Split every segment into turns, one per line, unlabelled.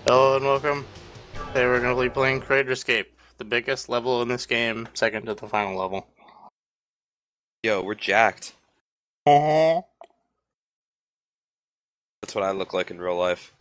Hello and welcome. Today we're going to be playing Craterscape, the biggest level in this game, second to the final level.
Yo, we're jacked.
Uh-huh.
That's what I look like in real life.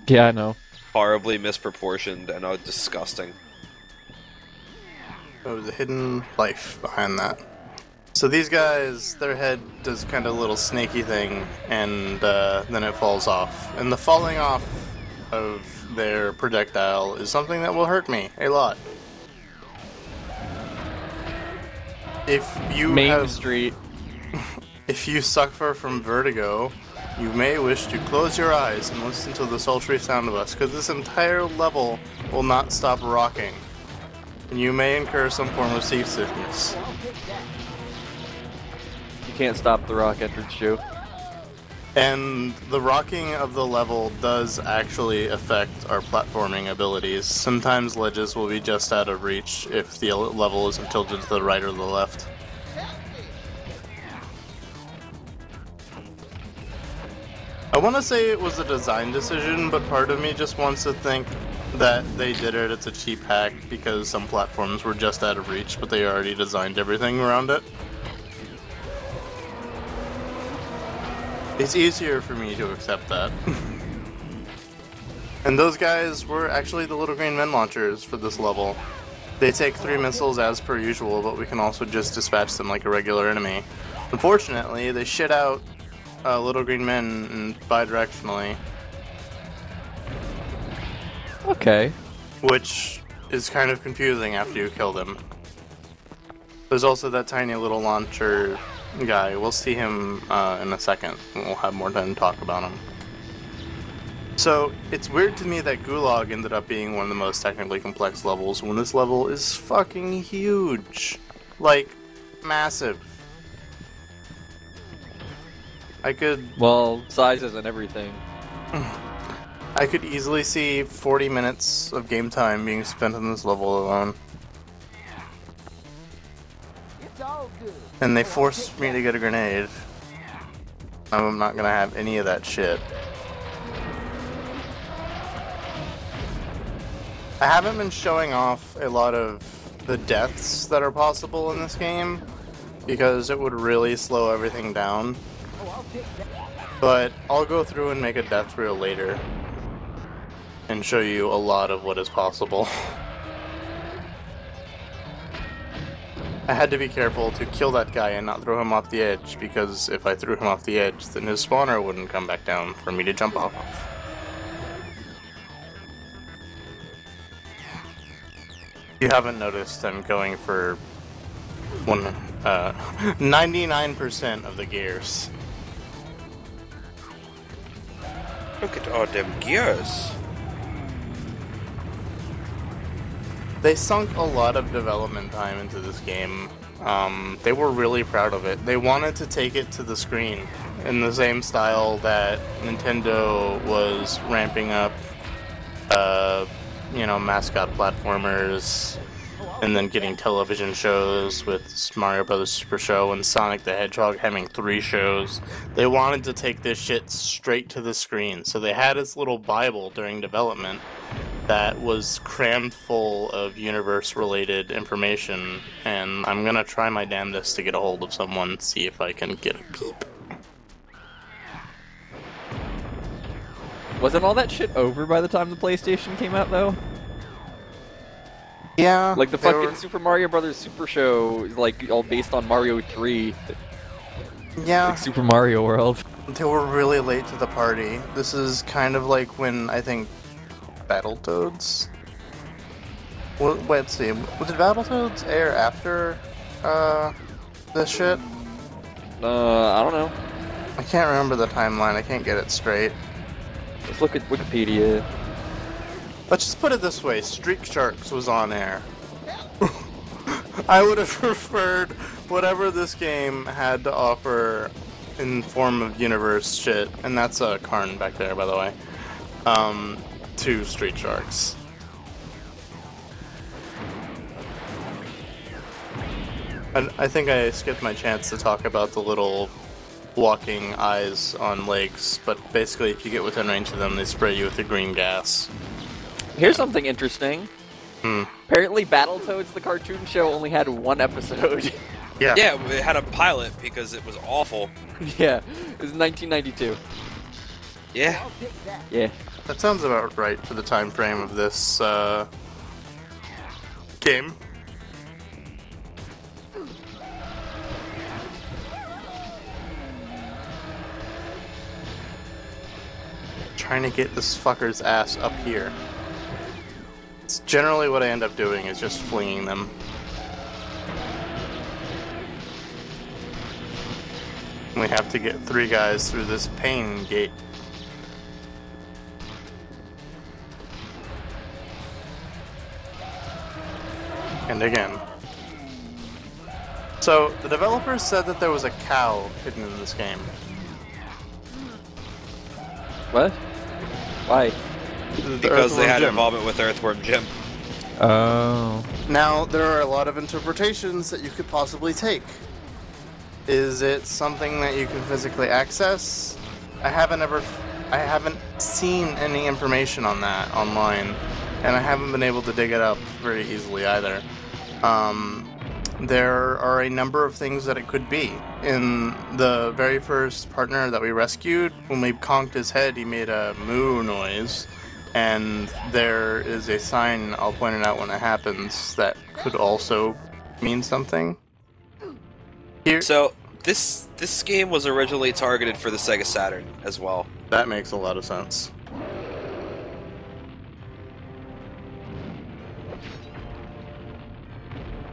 Yeah, I know.
Horribly misproportioned and disgusting.
There's a hidden life behind that. So these guys, their head does kind of a little snaky thing, and then it falls off. And the falling off of their projectile is something that will hurt me a lot. If you
Main Street.
If you suffer from vertigo, you may wish to close your eyes and listen to the sultry sound of us, because this entire level will not stop rocking. And you may incur some form of seasickness.
You can't stop the rock EntranceJew.
And the rocking of the level does actually affect our platforming abilities. Sometimes ledges will be just out of reach if the level isn't tilted to the right or the left. I want to say it was a design decision, but part of me just wants to think that they did it as a cheap hack because some platforms were just out of reach, but they already designed everything around it. It's easier for me to accept that. And those guys were actually the little green men launchers for this level. They take 3 missiles as per usual, but we can also just dispatch them like a regular enemy. Unfortunately, they shit out little green men bidirectionally.
Okay.
Which is kind of confusing after you kill them. There's also that tiny little launcher guy. We'll see him in a second. We'll have more time to talk about him. So, it's weird to me that Gulag ended up being one of the most technically complex levels when this level is fucking huge. Like, massive.
Well, sizes and everything.
I could easily see 40 minutes of game time being spent on this level alone. And they forced me to get a grenade. I'm not gonna have any of that shit. I haven't been showing off a lot of the deaths that are possible in this game because it would really slow everything down. But I'll go through and make a death reel later and show you a lot of what is possible. I had to be careful to kill that guy and not throw him off the edge, because if I threw him off the edge, then his spawner wouldn't come back down for me to jump off of. You haven't noticed I'm going for 99% of the gears.
Look at all them gears.
They sunk a lot of development time into this game. They were really proud of it. They wanted to take it to the screen in the same style that Nintendo was ramping up, mascot platformers, and then getting television shows with Mario Bros. Super Show and Sonic the Hedgehog having 3 shows. They wanted to take this shit straight to the screen, so they had this little Bible during development that was crammed full of universe-related information, and I'm gonna try my damnedest to get a hold of someone, see if I can get a peep.
Wasn't all that shit over by the time the PlayStation came out, though?
Yeah.
Like the fucking Super Mario Bros. Super Show is like all based on Mario 3.
Yeah.
Like Super Mario World.
They were really late to the party. This is kind of like when, I think, Battletoads? Well, let's see, did Battletoads air after, this shit?
I don't know.
I can't remember the timeline, I can't get it straight.
Let's look at Wikipedia.
Let's just put it this way, Streak Sharks was on air. I would have preferred whatever this game had to offer in form of universe shit, and that's a Karn back there, by the way, to Street Sharks. I think I skipped my chance to talk about the little walking eyes on legs, but basically if you get within range of them, they spray you with the green gas.
Here's something interesting.
Hmm.
Apparently Battletoads, the cartoon show, only had one episode.
Yeah.
Yeah, it had a pilot because it was awful.
Yeah, it was 1992.
Yeah.
Yeah.
That sounds about right for the time frame of this game. Trying to get this fucker's ass up here. It's generally what I end up doing is just flinging them. We have to get 3 guys through this Payne gate. And again. So, the developers said that there was a cow hidden in this game.
What? Why?
Because they had
Jim.
involvement with Earthworm Jim.
Oh.
Now, there are a lot of interpretations that you could possibly take. Is it something that you can physically access? I haven't seen any information on that online, and I haven't been able to dig it up very easily either. There are a number of things that it could be. In the very first partner that we rescued, when we conked his head, he made a moo noise, and there is a sign, I'll point it out when it happens, that could also mean something. Here,
So this game was originally targeted for the Sega Saturn as well.
that makes a lot of sense.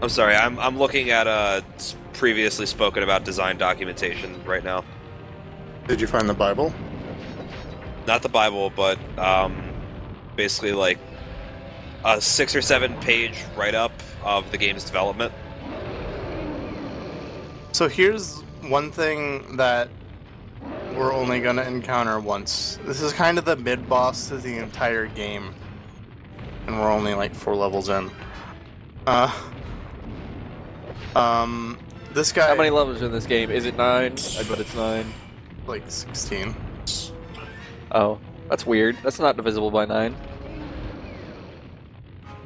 I'm sorry, I'm looking at previously spoken about design documentation right now.
Did you find the Bible?
Not the Bible, but basically like a 6 or 7 page write-up of the game's development.
So here's one thing that we're only gonna encounter once. This is kind of the mid-boss to the entire game. And we're only like 4 levels in. This guy...
How many levels are in this game? Is it 9? I bet it's 9.
Like 16.
Oh, that's weird. That's not divisible by 9.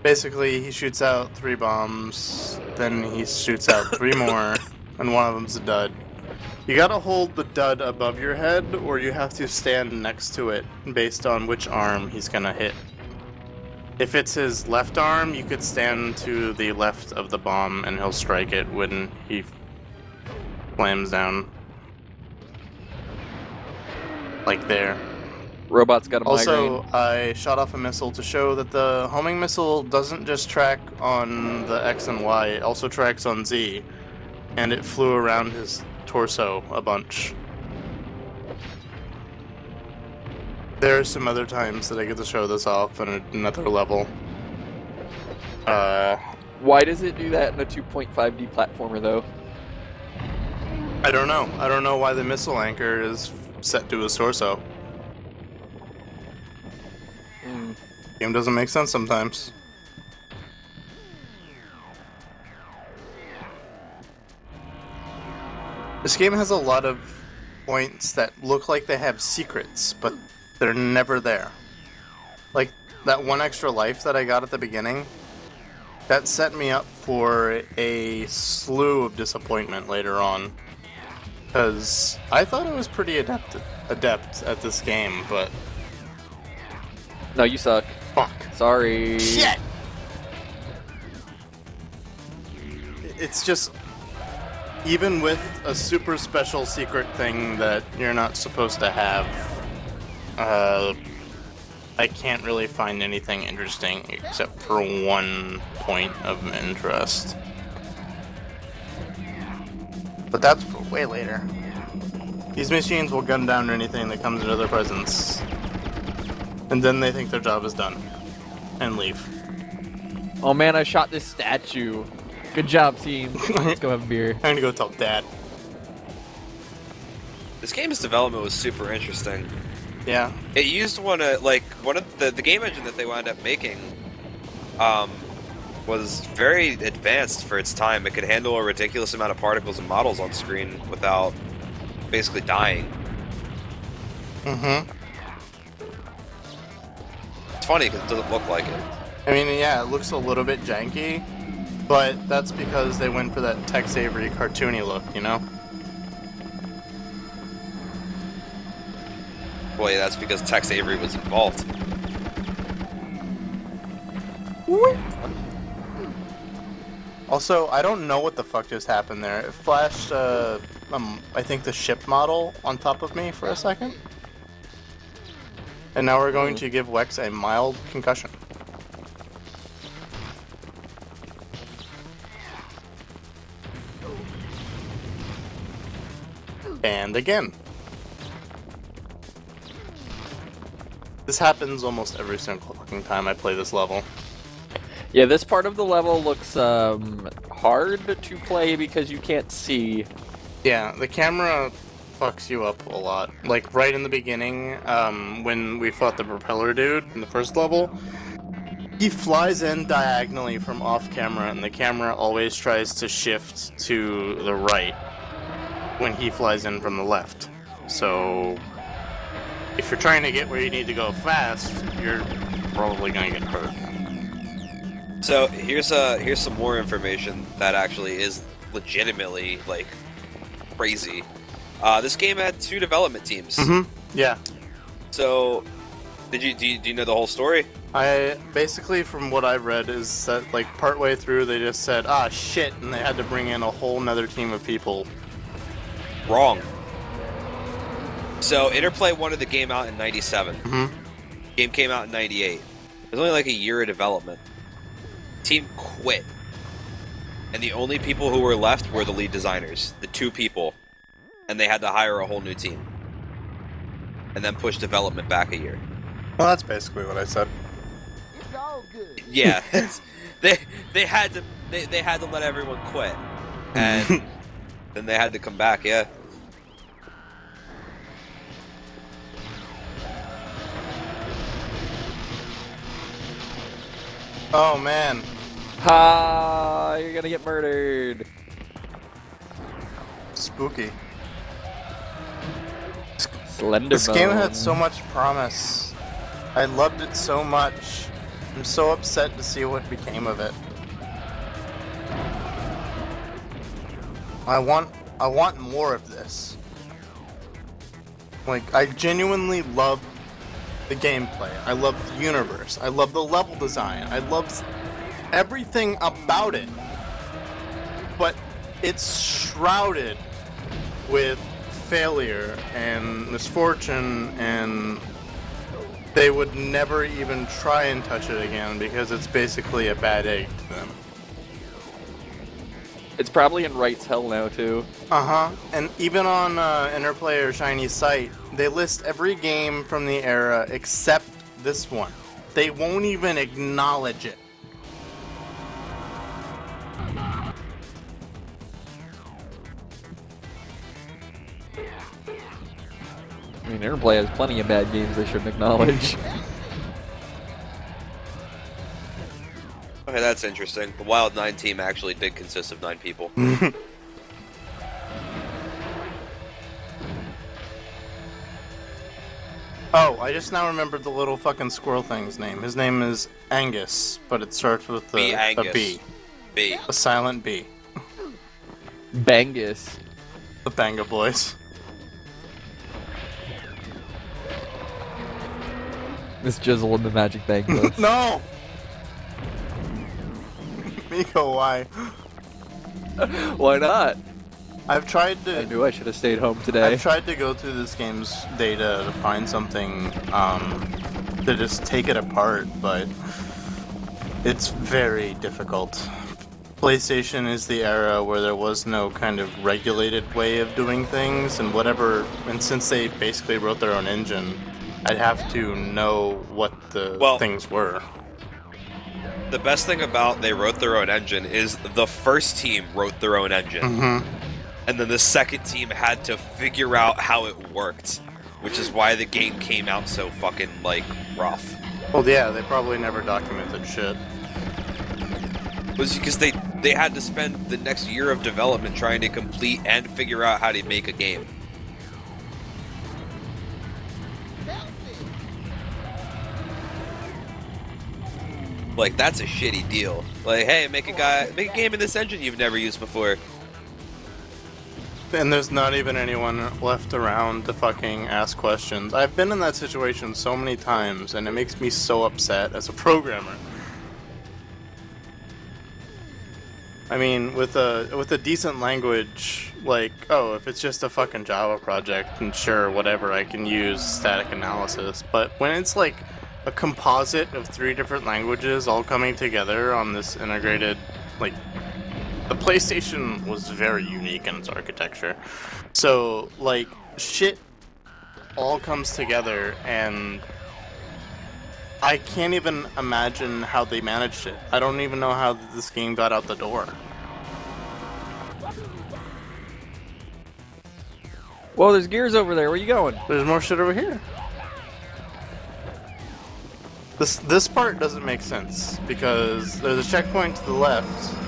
Basically, he shoots out 3 bombs, then he shoots out 3 more, and one of them's a dud. You gotta hold the dud above your head, or you have to stand next to it, based on which arm he's gonna hit. If it's his left arm, you could stand to the left of the bomb, and he'll strike it when he slams down. Like there.
Robot's got a migraine.
Also, I shot off a missile to show that the homing missile doesn't just track on the X and Y, it also tracks on Z. And it flew around his torso a bunch. There are some other times that I get to show this off on another level.
Why does it do that in a 2.5D platformer, though?
I don't know. I don't know why the missile anchor is set to his torso. Game doesn't make sense sometimes. This game has a lot of points that look like they have secrets, but they're never there. Like, that one extra life that I got at the beginning, that set me up for a slew of disappointment later on. Because I thought I was pretty adept at this game, but...
No, you suck.
Fuck.
Sorry.
Shit! It's just... Even with a super special secret thing that you're not supposed to have, I can't really find anything interesting except for one point of interest. But that's for way later. These machines will gun down anything that comes into their presence. And then they think their job is done. And leave.
Oh man, I shot this statue. Good job, team. Let's go have a beer.
I'm gonna go tell Dad.
This game's development was super interesting.
Yeah.
It used one of the game engine that they wound up making was very advanced for its time. It could handle a ridiculous amount of particles and models on screen without basically dying.
Mm-hmm.
It's funny because it doesn't look like it.
I mean, yeah, it looks a little bit janky, but that's because they went for that Tex Avery cartoony look, you know?
Well, yeah, that's because Tex Avery was involved.
Also, I don't know what the fuck just happened there. It flashed, I think the ship model on top of me for a second. And now we're going to give Wex a mild concussion. And again. This happens almost every single fucking time I play this level.
Yeah, this part of the level looks hard to play because you can't see.
Yeah, the camera fucks you up a lot. Like right in the beginning, when we fought the propeller dude in the first level, he flies in diagonally from off camera, and the camera always tries to shift to the right when he flies in from the left. So if you're trying to get where you need to go fast, you're probably gonna get hurt.
So here's some more information that actually is legitimately like crazy. This game had 2 development teams.
Mm-hmm. Yeah.
So, do you know the whole story?
I basically, from what I've read, is that like partway through they just said, "Ah, shit," and they had to bring in a whole nother team of people.
Wrong. So Interplay wanted the game out in '97.
Mm-hmm.
Game came out in '98. It was only like a year of development. Team quit, and the only people who were left were the lead designers, the 2 people, and they had to hire a whole new team, and then push development back a year.
Well, that's basically what I said.
It's all good.
Yeah, they had to let everyone quit, and then they had to come back. Yeah.
Oh man.
Ha! You're gonna get murdered.
Spooky.
Slender
This game
Bone.
had so much promise. I loved it so much. I'm so upset to see what became of it. I want more of this. Like, I genuinely love the gameplay. I love the universe. I love the level design. I love everything about it. But it's shrouded with failure and misfortune, and they would never even try and touch it again because it's basically a bad egg to them.
It's probably in Right's Hell now, too.
Uh-huh. And even on Interplay or Shiny site, they list every game from the era except this one. They won't even acknowledge it.
I mean, Interplay has plenty of bad games they shouldn't acknowledge.
Okay, that's interesting. The Wild 9 team actually did consist of 9 people.
Oh, I just now remembered the little fucking squirrel thing's name. His name is Angus, but it starts with a B.
B.
A silent B.
Bangus.
The Banga Boys.
Miss Jizzle and the Magic Bangus.
No! Miko, why?
Why not?
I've tried to...
I knew I should have stayed home today.
I've tried to go through this game's data to find something to just take it apart, but it's very difficult. PlayStation is the era where there was no kind of regulated way of doing things, and since they basically wrote their own engine, I'd have to know what the things were.
The best thing about they wrote their own engine is the first team wrote their own engine.
Mm-hmm.
And then the second team had to figure out how it worked, which is why the game came out so fucking, like, rough.
Well, yeah, they probably never documented shit.
It was because they had to spend the next year of development trying to complete and figure out how to make a game. Like, that's a shitty deal. Like, hey, make a game in this engine you've never used before.
And there's not even anyone left around to fucking ask questions. I've been in that situation so many times, and it makes me so upset as a programmer. I mean, with a decent language, like, oh, if it's just a fucking Java project, and sure, whatever, I can use static analysis. But when it's like a composite of 3 different languages all coming together on this integrated, like, the PlayStation was very unique in its architecture. So, like, shit all comes together, and I can't even imagine how they managed it. I don't even know how this game got out the door.
Whoa, there's gears over there. Where you going?
There's more shit over here. This part doesn't make sense, because there's a checkpoint to the left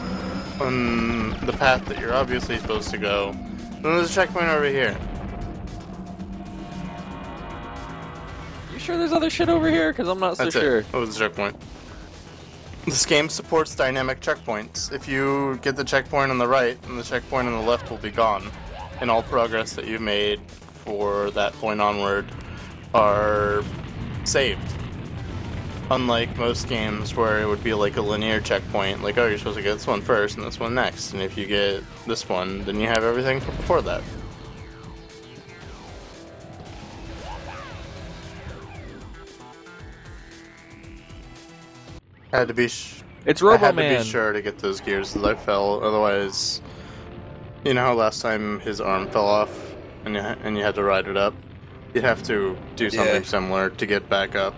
on the path that you're obviously supposed to go. And there's a checkpoint over here.
You sure there's other shit over here? Because I'm not so sure.
That was the checkpoint. This game supports dynamic checkpoints. If you get the checkpoint on the right, and the checkpoint on the left will be gone. And all progress that you've made for that point onward are saved. Unlike most games where it would be like a linear checkpoint, like, oh, you're supposed to get this one first and this one next, and if you get this one, then you have everything from before that. I had to be
It's Robo
I had
Man.
to be sure to get those gears as I fell, otherwise, you know how last time his arm fell off and you had to ride it up? You'd have to do something similar to get back up.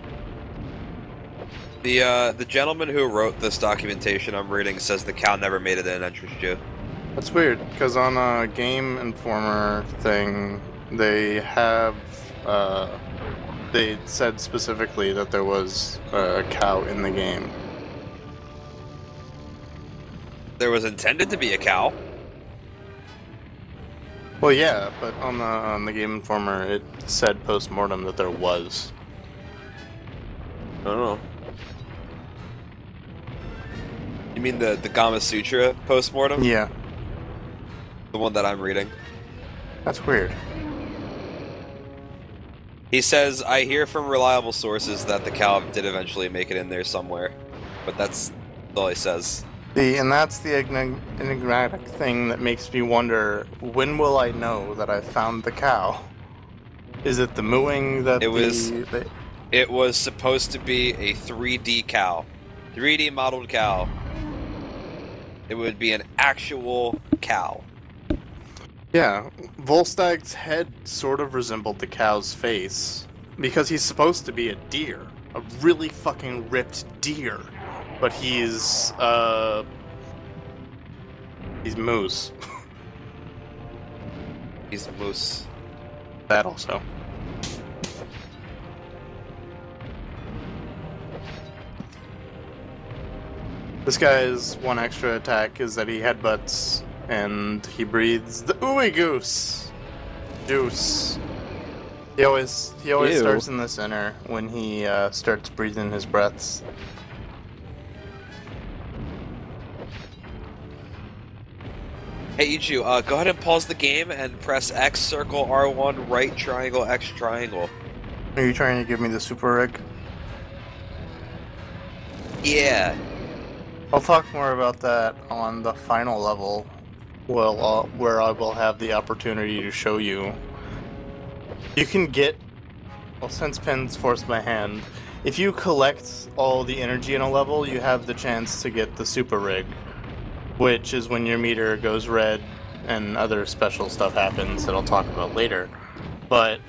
The gentleman who wrote this documentation I'm reading says the cow never made it in EntranceJew.
That's weird, because on a Game Informer thing, they have, they said specifically that there was a cow in the game.
There was intended to be a cow.
Well, yeah, but on the Game Informer, it said post-mortem that there was.
I don't know. You mean the Gama Sutra post-mortem?
Yeah.
The one that I'm reading.
That's weird.
He says, I hear from reliable sources that the cow did eventually make it in there somewhere. But that's all he says.
See, and that's the enigmatic thing that makes me wonder, when will I know that I found the cow? Is it the mooing that
It was supposed to be a 3D cow. 3D modeled cow. It would be an actual cow.
Yeah, Volstag's head sort of resembled the cow's face, because he's supposed to be a deer. A really fucking ripped deer. But he's moose.
He's a moose.
That also. This guy's one extra attack is that he headbutts and he breathes the ooey goose juice. He always
Ew.
starts in the center when he starts breathing his breaths.
Hey, Ichu, go ahead and pause the game and press X, circle, R1, right triangle, X triangle.
Are you trying to give me the super rig?
Yeah.
I'll talk more about that on the final level, where I will have the opportunity to show you. You can get, well, since Pins forced my hand, if you collect all the energy in a level, you have the chance to get the super rig, which is when your meter goes red and other special stuff happens that I'll talk about later. But,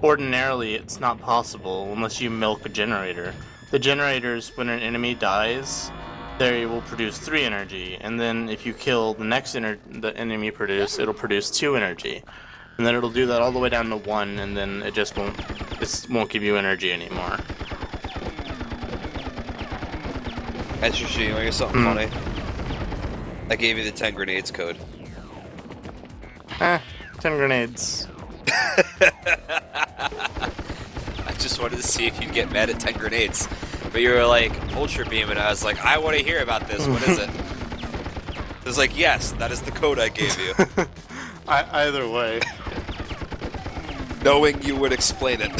ordinarily it's not possible unless you milk a generator. The generators, when an enemy dies, they will produce 3 energy, and then if you kill the next the enemy produce, it'll produce 2 energy. And then it'll do that all the way down to 1, and then it just won't give you energy anymore.
EntranceJew, you want to hear something funny? I gave you the 10 grenades code.
10 grenades.
just wanted to see if you'd get mad at 10 grenades. But you were like, Ultra Beam, and I was like, I want to hear about this. What is it? It was like, yes, that is the code I gave you.
Either way.
Knowing you would explain it.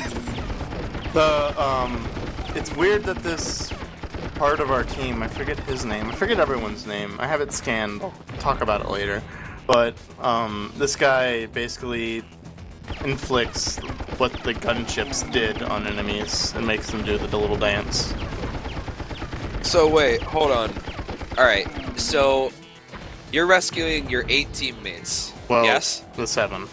It's weird that this part of our team, I forget his name, I forget everyone's name, I have it scanned, I'll talk about it later, but this guy basically inflicts what the gunchips did on enemies and makes them do the little dance.
So wait, hold on. Alright, so you're rescuing your 8 teammates,
Well,
yes?
the 7.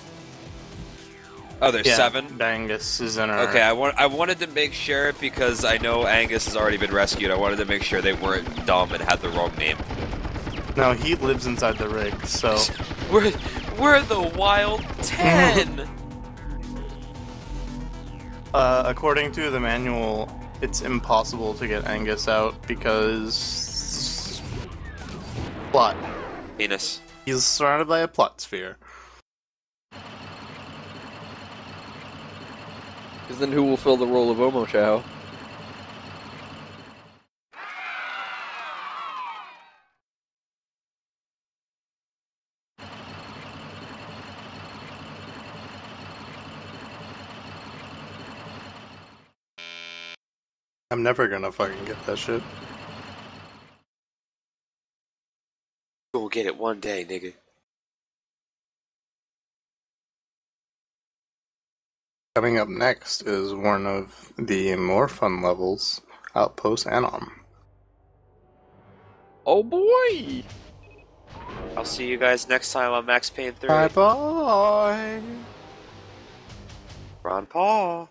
Oh, there's
Yeah,
7?
Angus is in our...
Okay, I wanted to make sure, because I know Angus has already been rescued, I wanted to make sure they weren't dumb and had the wrong name.
No, he lives inside the rig, so...
We're the Wild 10!
According to the manual, it's impossible to get Angus out because... plot.
Penis.
He's surrounded by a plot sphere.
Because then who will fill the role of Omo Chow?
I'm never gonna fucking get that shit.
We'll get it one day, nigga.
Coming up next is one of the more fun levels, Outpost Anom.
Oh boy!
I'll see you guys next time on Max Payne 3.
Bye bye!
Ron Paul.